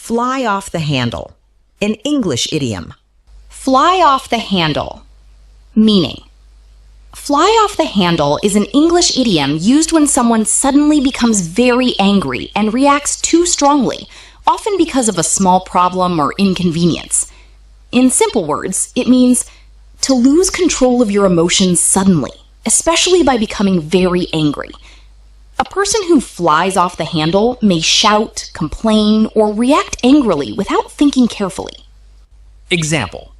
Fly off the handle. An English idiom. Fly off the handle. Meaning: fly off the handle is an English idiom used when someone suddenly becomes very angry and reacts too strongly, often because of a small problem or inconvenience. In simple words, it means to lose control of your emotions suddenly, especially by becoming very angry. A person who flies off the handle may shout, complain, or react angrily without thinking carefully. Example: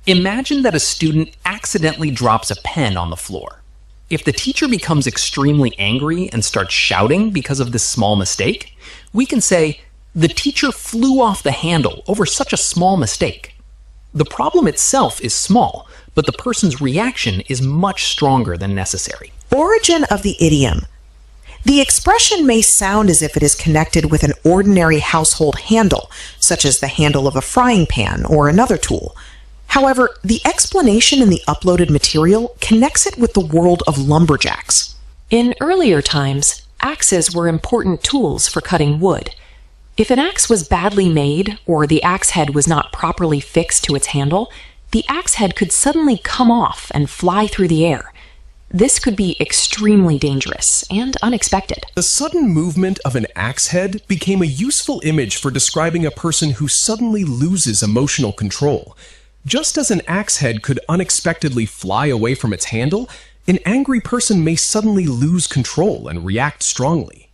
imagine that a student accidentally drops a pen on the floor. If the teacher becomes extremely angry and starts shouting because of this small mistake, we can say, "The teacher flew off the handle over such a small mistake." The problem itself is small, but the person's reaction is much stronger than necessary. Origin of the idiom. The expression may sound as if it is connected with an ordinary household handle, such as the handle of a frying pan or another tool. However, the explanation in the uploaded material connects it with the world of lumberjacks. In earlier times, axes were important tools for cutting wood. If an axe was badly made or the axe head was not properly fixed to its handle, the axe head could suddenly come off and fly through the air. This could be extremely dangerous and unexpected. The sudden movement of an axe head became a useful image for describing a person who suddenly loses emotional control. Just as an axe head could unexpectedly fly away from its handle, an angry person may suddenly lose control and react strongly.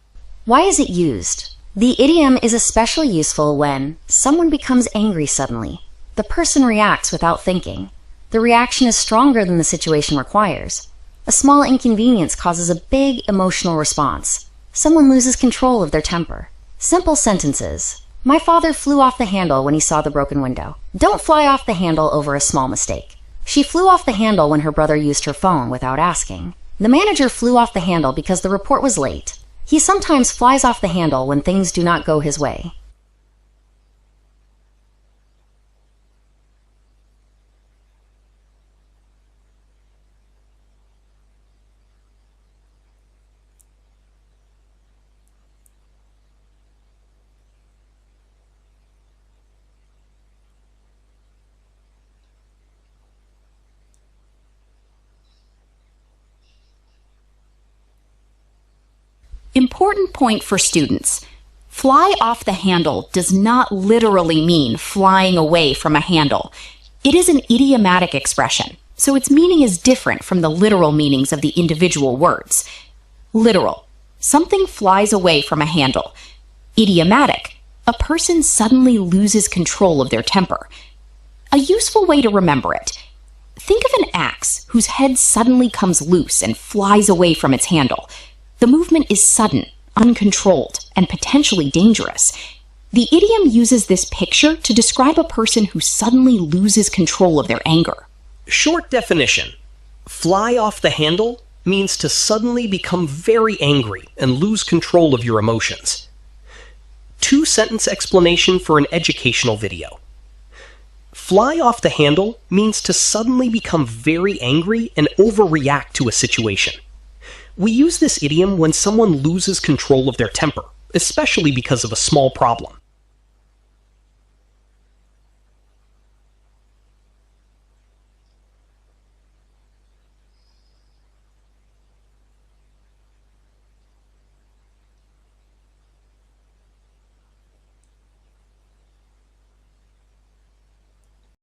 Why is it used? The idiom is especially useful when someone becomes angry suddenly. The person reacts without thinking. The reaction is stronger than the situation requires. A small inconvenience causes a big emotional response. Someone loses control of their temper. Simple sentences. My father flew off the handle when he saw the broken window. Don't fly off the handle over a small mistake. She flew off the handle when her brother used her phone without asking. The manager flew off the handle because the report was late. He sometimes flies off the handle when things do not go his way. Important point for students. Fly off the handle does not literally mean flying away from a handle. It is an idiomatic expression, so its meaning is different from the literal meanings of the individual words. Literal: something flies away from a handle. Idiomatic: a person suddenly loses control of their temper. A useful way to remember it: think of an axe whose head suddenly comes loose and flies away from its handle. The movement is sudden, uncontrolled, and potentially dangerous. The idiom uses this picture to describe a person who suddenly loses control of their anger. Short definition: fly off the handle means to suddenly become very angry and lose control of your emotions. Two-sentence explanation for an educational video. Fly off the handle means to suddenly become very angry and overreact to a situation. We use this idiom when someone loses control of their temper, especially because of a small problem.